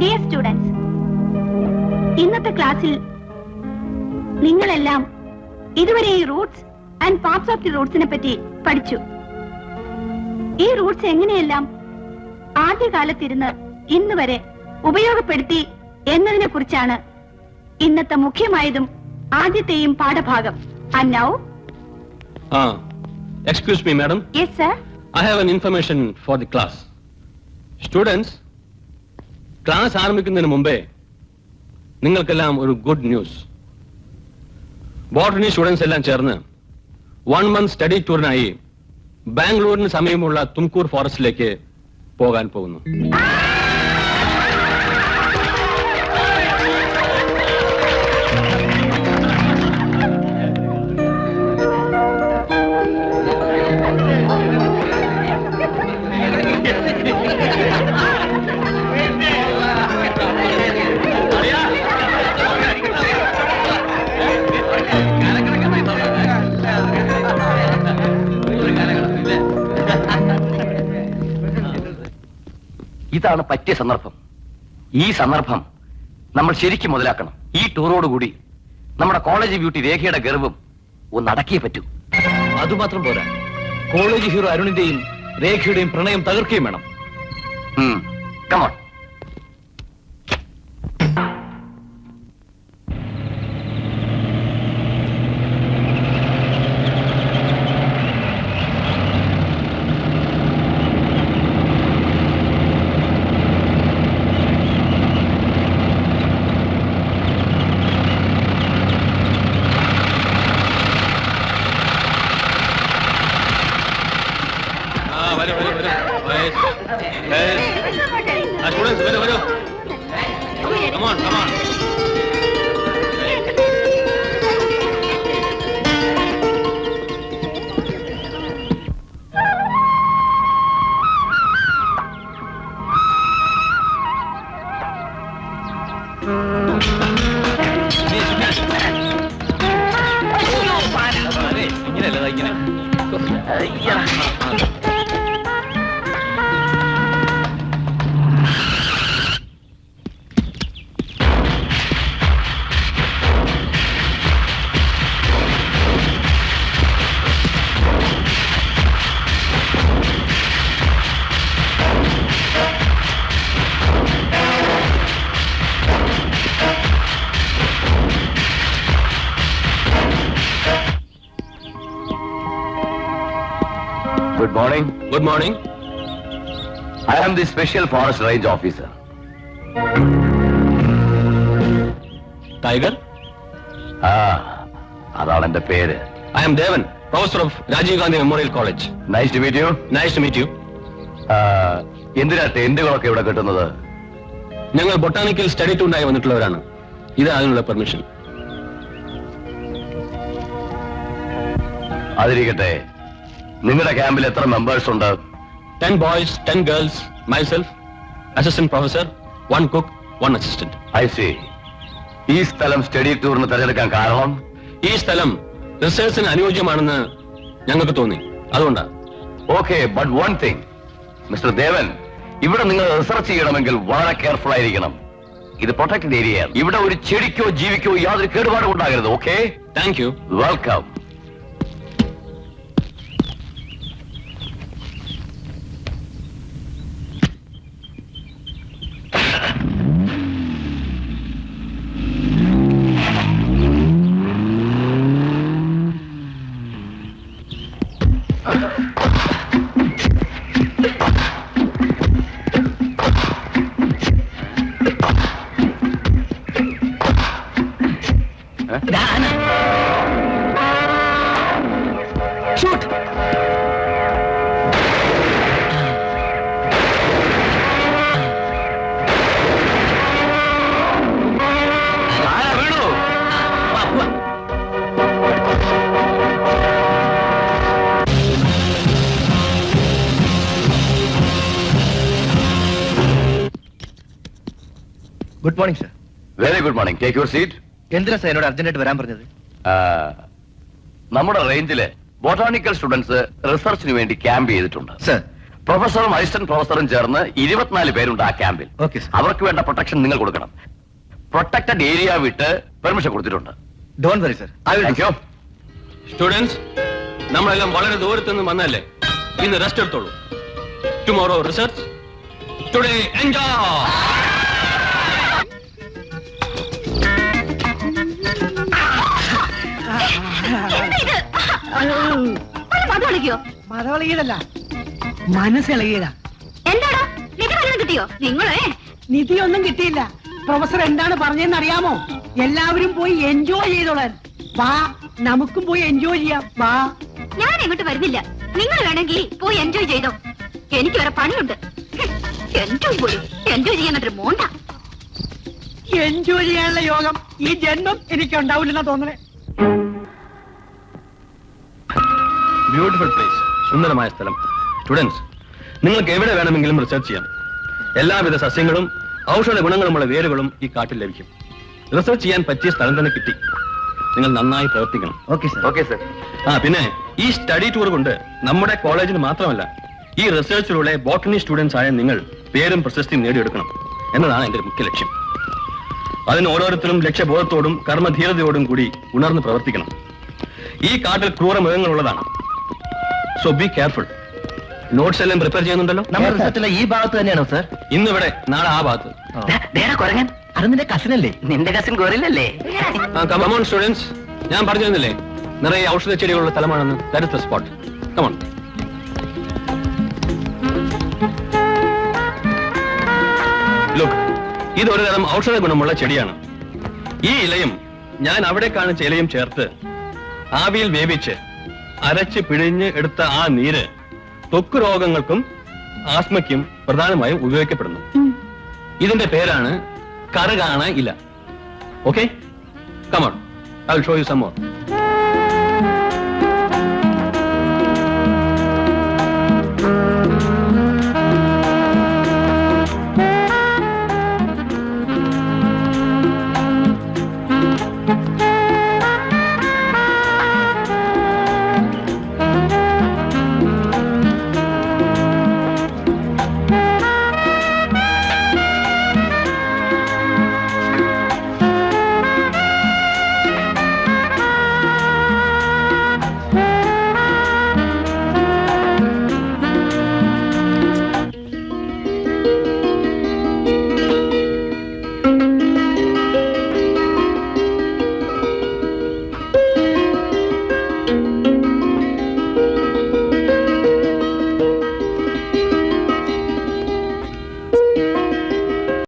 Dear students, ഇന്നത്തെ ക്ലാസ്സിൽ നിങ്ങളെല്ലാം ഇതുവരെ ഈ roots and parts of the റൂട്ട്സിനെ പറ്റി പഠിച്ചു. ഈ റൂട്ട്സ് എങ്ങനെയെല്ലാം ആദ്യകാലത്തിരുന്ന് ഇന്ന് വരെ ഉപയോഗപ്പെടുത്തി എന്നതിനെ കുറിച്ചാണ് ഇന്നത്തെ മുഖ്യമായതും ആദ്യത്തെയും പാഠഭാഗം. And now, excuse me, madam. Yes, sir. I have an information for the class. Students, class ആരംഭിക്കുന്നതിന് മുമ്പേ നിങ്ങൾക്കെല്ലാം ഒരു ഗുഡ് ന്യൂസ്. ബോട്ടണി സ്റ്റുഡൻസ് എല്ലാം ചേർന്ന് 1 month സ്റ്റഡി ടൂറിനായി ബാംഗ്ലൂരിന് സമീപമുള്ള തുംകൂർ ഫോറസ്റ്റിലേക്ക് പോകാൻ പോകുന്നു. ഇതാണ് പറ്റിയ സന്ദർഭം. ഈ സന്ദർഭം നമ്മൾ ശരിക്കും മുതലാക്കണം. ഈ ടൂറോടുകൂടി നമ്മുടെ കോളേജ് ബ്യൂട്ടി രേഖയുടെ ഗർവം ഒന്ന് അടക്കിയേ പറ്റൂ. അതുമാത്രം പോരാ, കോളേജ് ഹീറോ അരുണിന്റെയും രേഖയുടെയും പ്രണയം തകർക്കുകയും വേണം. കമോൺ. Students, വരൂ. Come on. ഇങ്ങനെയല്ല ഇങ്ങനെ. Good morning. Good morning. I am the Special Forest Range Officer. Tiger? അതാണ് എന്റെ പേര്. I am Devan, Professor of Rajiv Gandhi Memorial College. Nice to meet you. Nice to meet you. എന്തിനാ ടെന്റുകളൊക്കെ ഇവിടെ കിട്ടുന്നത്? ഞങ്ങൾ botanical study ടൂറിനായി വന്നിട്ടുള്ളവരാണ്. ഇത് അതിനുള്ള permission. അതിരിക്കട്ടെ, നിങ്ങളുടെ ക്യാമ്പിൽ എത്ര മെമ്പേഴ്സ് ഉണ്ട്? 10 boys, 10 girls, myself, assistant professor, 1 cook, 1 assistant. I see. ഈ സ്ഥലം സ്റ്റഡി ടൂറിന് തിരഞ്ഞെടുക്കാൻ കാരണം? ഈ സ്ഥലം റിസർച്ചിന് അനുയോജ്യമാണെന്ന് ഞങ്ങൾക്ക് തോന്നി, അതുകൊണ്ടാ. Okay, but one thing, mister Devan, ഇവിടെ നിങ്ങൾ റിസർച്ച് ചെയ്യണമെങ്കിൽ വളരെ കെയർഫുൾ ആയിരിക്കണം. ഇത് പ്രൊട്ടക്റ്റഡ് ഏരിയയാണ്. ഇവിടെ ഒരു ചെടിക്കോ ജീവിക്കോ യാതൊരു കേടുപാടും ഉണ്ടാകരുത്. Okay? Thank you. Welcome. Shoot! Good morning sir. Very good morning. Take your seat. എന്തിനാ സർ എന്നോട് അർജന്റായിട്ട് വരാൻ പറഞ്ഞത്? നമ്മുടെ റേഞ്ചില് ബൊട്ടാണിക്കൽ സ്റ്റുഡൻസ് റിസർച്ചിന് വേണ്ടി ക്യാമ്പ് ചെയ്തിട്ടുണ്ട്. സർ, പ്രൊഫസറും അസിസ്റ്റന്റ് പ്രൊഫസറും ചേർന്ന് 24 പേരുണ്ട് ആ ക്യാമ്പിൽ. Okay sir. അവർക്ക് വേണ്ട പ്രൊട്ടക്ഷൻ നിങ്ങൾ കൊടുക്കണം. പ്രൊട്ടക്റ്റഡ് ഏരിയ വിട്ട് പെർമിഷൻ കൊടുത്തിട്ടുണ്ട്. Don't worry sir. Thank you. Students, നമ്മളെല്ലാം വളരെ ദൂരത്തു നിന്ന് വന്നല്ലേ, ഇന്ന് റെസ്റ്റ് എടുത്തോളൂ. Tomorrow research, today enjoy. മതളിക്കോ? മതളിയതല്ല, മനസ്സിളകിയതാ. എന്താടാ നിധി വല്ലതും കിട്ടിയോ? നിങ്ങളെ നിധിയൊന്നും കിട്ടിയില്ല. പ്രൊഫസർ എന്താണ് പറഞ്ഞതെന്ന് അറിയാമോ? എല്ലാവരും പോയി എൻജോയ് ചെയ്തോളാൻ. വാ, നമുക്കും പോയി എൻജോയ് ചെയ്യാം. വാ. ഞാൻ എങ്ങോട്ട് വരുന്നില്ല. നിങ്ങൾ വേണമെങ്കിൽ പോയി എൻജോയ് ചെയ്തോ. എനിക്ക് വേറെ പണിയുണ്ട്. എൻജോയ് പോയി എൻജോയ് ചെയ്യാനൊരു മോണ്ട. എൻജോയ് ചെയ്യാനുള്ള യോഗം ഈ ജന്മം എനിക്ക് ഉണ്ടാവില്ലെന്നാ തോന്നണേ. ബ്യൂട്ടിഫുൾ പ്ലേസ്, സുന്ദരമായ സ്ഥലം. സ്റ്റുഡൻസ്, നിങ്ങൾക്ക് എവിടെ വേണമെങ്കിലും റിസർച്ച് ചെയ്യാം. എല്ലാവിധ സസ്യങ്ങളും ഔഷധ ഗുണങ്ങളുമുള്ള വേരുകളും ഈ കാട്ടിൽ ലഭിക്കും. റിസർച്ച് ചെയ്യാൻ പറ്റിയ സ്ഥലം തന്നെ കിട്ടി. നിങ്ങൾ നന്നായി പ്രവർത്തിക്കണം. Okay sir. Okay, sir. പിന്നെ ഈ സ്റ്റഡി ടൂർ കൊണ്ട് നമ്മുടെ കോളേജിന് മാത്രമല്ല ഈ റിസർച്ചിലൂടെ ബോട്ടണി സ്റ്റുഡൻസ് ആയ നിങ്ങൾ പേരും പ്രശസ്തിയും നേടിയെടുക്കണം എന്നതാണ് എന്റെ മുഖ്യ ലക്ഷ്യം. അതിന് ഓരോരുത്തരും ലക്ഷ്യബോധത്തോടും കർമ്മധീരതയോടും കൂടി ഉണർന്ന് പ്രവർത്തിക്കണം. ഈ കാട്ടിൽ ക്രൂര മൃഗങ്ങളുള്ളതാണ്. So be careful. നോട്ട്സ് എല്ലാം പ്രിപ്പയർ ചെയ്യുന്നുണ്ടല്ലോ? നമ്മുടെ റിസർച്ചിലെ ഈ ഭാഗത്ത് തന്നെയാണോ സർ? ഇന്നിവിടെ, നാളെ ആ ഭാഗത്ത്. കൊരങ്ങൻ അത് നിന്റെ കസിനല്ലേ? നിന്റെ കസിൻ ഗോറില്ലല്ലേ? കമോൺ സ്റ്റുഡൻസ്, ഞാൻ പറഞ്ഞിരുന്നില്ലേ നിറയെ ഔഷധ ചെടികളുള്ള സ്ഥലമാണെന്ന്. That is the spot. Come on. Look, ഇതൊരു തരം ഔഷധ ഗുണമുള്ള ചെടിയാണ്. ഈ ഇലയും ഞാൻ അവിടെ കാണിച്ച ഇലയും ചേർത്ത് ആവിയിൽ വേവിച്ച് അരച്ച് പിഴിഞ്ഞ് എടുത്ത ആ നീര് ത്വക്ക് രോഗങ്ങൾക്കും ആസ്മയ്ക്കും പ്രധാനമായും ഉപയോഗിക്കപ്പെടുന്നു. ഇതിന്റെ പേരാണ് കറുകാണ ഇല. Okay, come on, I will show you some more.